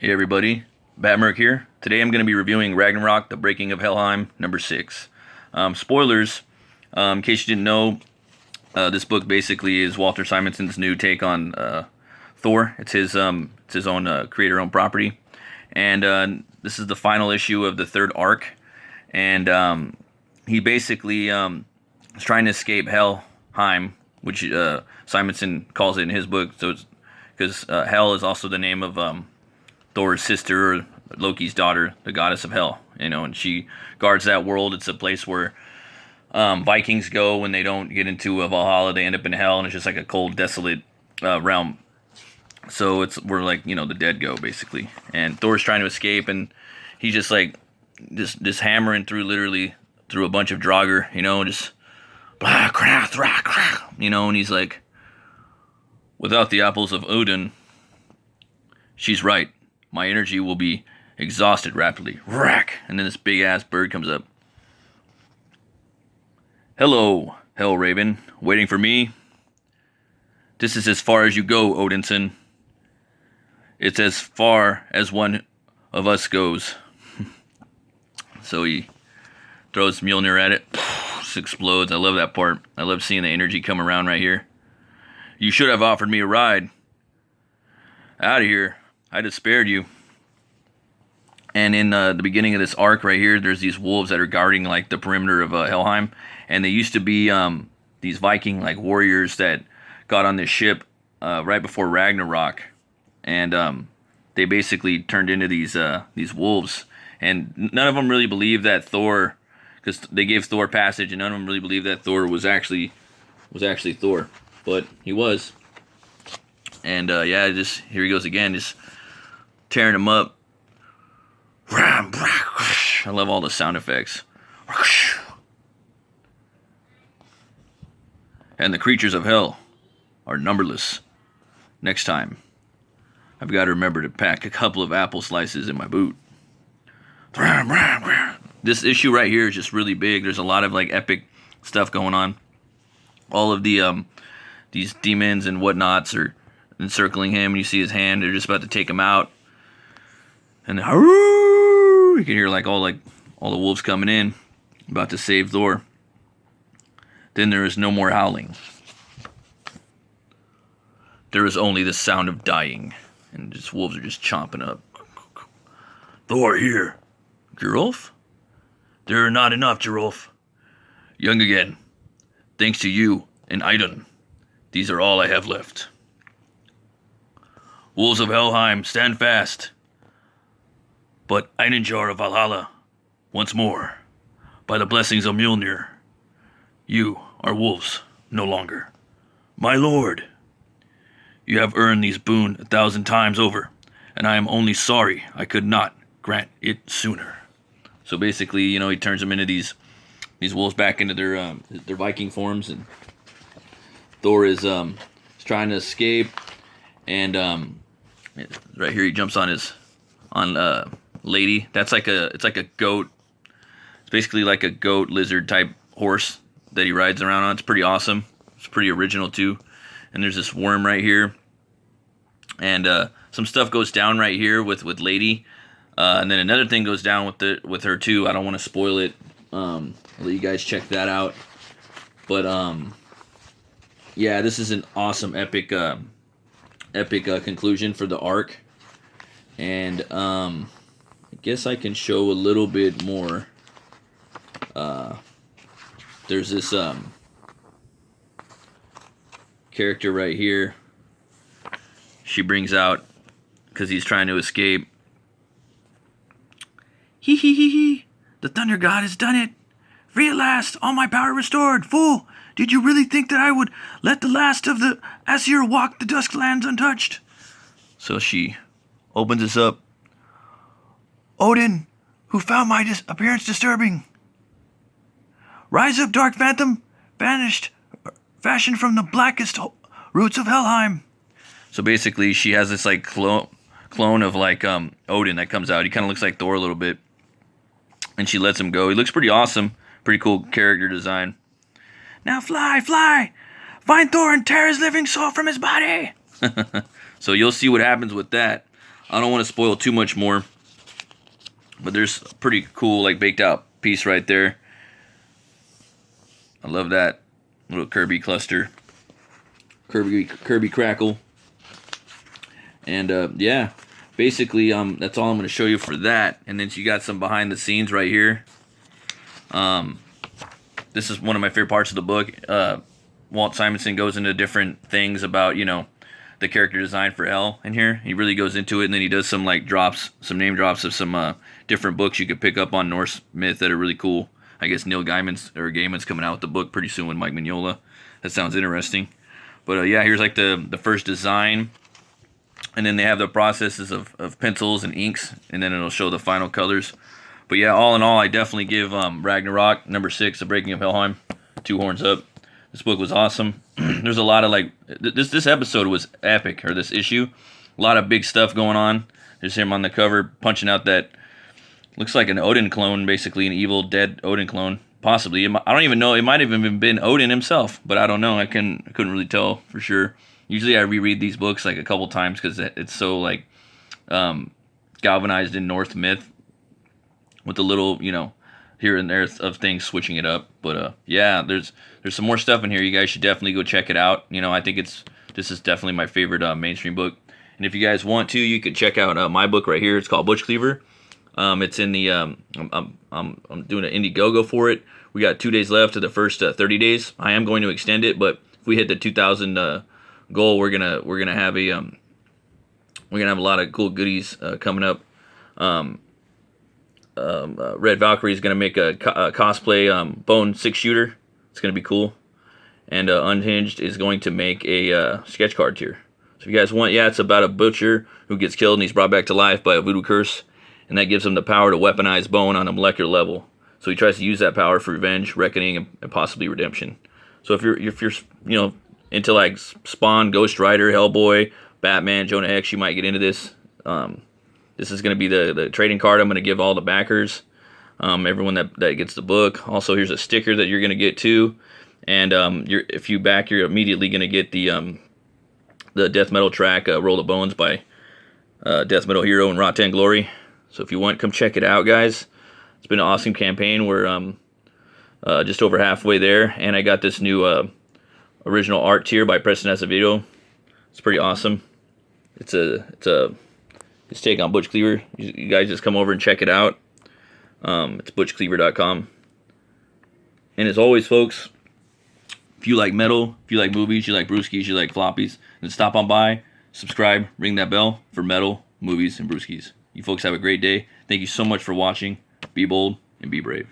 Hey everybody, Batmerk here. Today I'm going to be reviewing Ragnarok, The Breaking of Helheim, number 6. Spoilers, in case you didn't know, this book basically is Walter Simonson's new take on Thor. It's his own creator-owned property. And this is the final issue of the third arc. And he basically is trying to escape Helheim, which Simonson calls it in his book. So it's because Hel is also the name of Thor's sister, or Loki's daughter, the goddess of Hel, and she guards that world. It's a place where Vikings go when they don't get into Valhalla. They end up in Hell, and it's just like a cold, desolate realm. So it's where the dead go, basically. And Thor's trying to escape, and he's just just hammering literally through a bunch of Draugr, just blah, crah, thrah, crah, and he's like, without the apples of Odin, she's right. My energy will be exhausted rapidly. Rack! And then this big-ass bird comes up. Hello, Hell Raven. Waiting for me? This is as far as you go, Odinson. It's as far as one of us goes. So he throws Mjolnir at it. It explodes. I love that part. I love seeing the energy come around right here. You should have offered me a ride. Out of here. I'd have spared you. And in the beginning of this arc right here, there's these wolves that are guarding the perimeter of Helheim, and they used to be these Viking warriors that got on this ship right before Ragnarok, and they basically turned into these wolves, and none of them really believed that Thor, because they gave Thor passage, and none of them really believed that Thor was actually Thor, but he was. And yeah, here he goes again, just tearing him up. I love all the sound effects. And the creatures of hell are numberless. Next time, I've got to remember to pack a couple of apple slices in my boot. This issue right here is just really big. There's a lot of epic stuff going on. All of the these demons and whatnots are encircling him, and you see his hand. They're just about to take him out. And then, you can hear all the wolves coming in, about to save Thor. Then there is no more howling. There is only the sound of dying, and just wolves are just chomping up. Thor here, Gerulf? There are not enough, Gerulf. Young again, thanks to you and Idun. These are all I have left. Wolves of Helheim, stand fast. But Einanjar of Valhalla, once more, by the blessings of Mjolnir, you are wolves no longer. My lord, you have earned these boon 1,000 times over, and I am only sorry I could not grant it sooner. So basically, he turns them into these wolves back into their Viking forms, and Thor is trying to escape, and right here he jumps on lady. It's like a goat. It's basically like a goat lizard type horse that he rides around on. It's pretty awesome. It's pretty original too. And there's this worm right here, and some stuff goes down right here with lady, and then another thing goes down with her too. I don't want to spoil it. I'll let you guys check that out. But yeah, this is an awesome epic conclusion for the arc. And I guess I can show a little bit more. There's this character right here. She brings out, because he's trying to escape. Hee hee hee hee. The thunder god has done it. Free at last, all my power restored. Fool, did you really think that I would let the last of the Aesir walk the Dusklands untouched? So she opens this up. Odin, who found my appearance disturbing. Rise up, dark phantom, fashioned from the blackest roots of Helheim. So basically, she has this clone of Odin that comes out. He kind of looks like Thor a little bit, and she lets him go. He looks pretty awesome, pretty cool character design. Now fly, fly, find Thor and tear his living soul from his body. So you'll see what happens with that. I don't want to spoil too much more, but there's a pretty cool like baked out piece right there. I love that little Kirby cluster, Kirby crackle, and yeah, basically that's all I'm going to show you for that. And then you got some behind the scenes right here. This is one of my favorite parts of the book. Walt Simonson goes into different things about, you know, the character design for Hel in here. He really goes into it, and then he does some like drops, some name drops of some different books you could pick up on Norse myth that are really cool. I guess Neil Gaiman's coming out with the book pretty soon with Mike Mignola. That sounds interesting. But yeah, here's like the first design, and then they have the processes of pencils and inks, and then it'll show the final colors. But yeah, all in all, I definitely give Ragnarok #6, The Breaking of Helheim, 2 horns up. This book was awesome. There's a lot of like this episode was epic, or this issue. A lot of big stuff going on. There's him on the cover punching out that looks like an Odin clone, basically an evil dead Odin clone, possibly. I don't even know. It might have even been Odin himself, but I don't know. I couldn't really tell for sure. Usually I reread these books like a couple times because it's so like galvanized in Norse myth with a little, you know, here and there of things switching it up. But yeah, there's some more stuff in here. You guys should definitely go check it out. You know, I think this is definitely my favorite mainstream book. And if you guys want to, you could check out my book right here. It's called Butch Cleaver. It's in the I'm doing an Indiegogo for it. We got 2 days left of the first 30 days. I am going to extend it, but if we hit the 2,000 goal, we're gonna have a lot of cool goodies coming up. Red Valkyrie is gonna make a cosplay bone 6-shooter. It's gonna be cool. And Unhinged is going to make a sketch card tier. So if you guys want, yeah, it's about a butcher who gets killed and he's brought back to life by a voodoo curse, and that gives him the power to weaponize bone on a molecular level. So he tries to use that power for revenge, reckoning, and possibly redemption. So if you're you know, into like Spawn, Ghost Rider, Hellboy, Batman, Jonah Hex, you might get into this. This is going to be the trading card I'm going to give all the backers, everyone that gets the book. Also, here's a sticker that you're going to get too. And if you back, you're immediately going to get the death metal track Roll the Bones by Death Metal Hero and Rotten Glory. So if you want, come check it out, guys. It's been an awesome campaign. We're just over halfway there, and I got this new original art tier by Preston Acevedo. It's pretty awesome. It's his take on Butch Cleaver. You guys just come over and check it out. It's butchcleaver.com. And as always, folks, if you like metal, if you like movies, you like brewskis, you like floppies, then stop on by, subscribe, ring that bell for metal, movies, and brewskis. You folks have a great day. Thank you so much for watching. Be bold and be brave.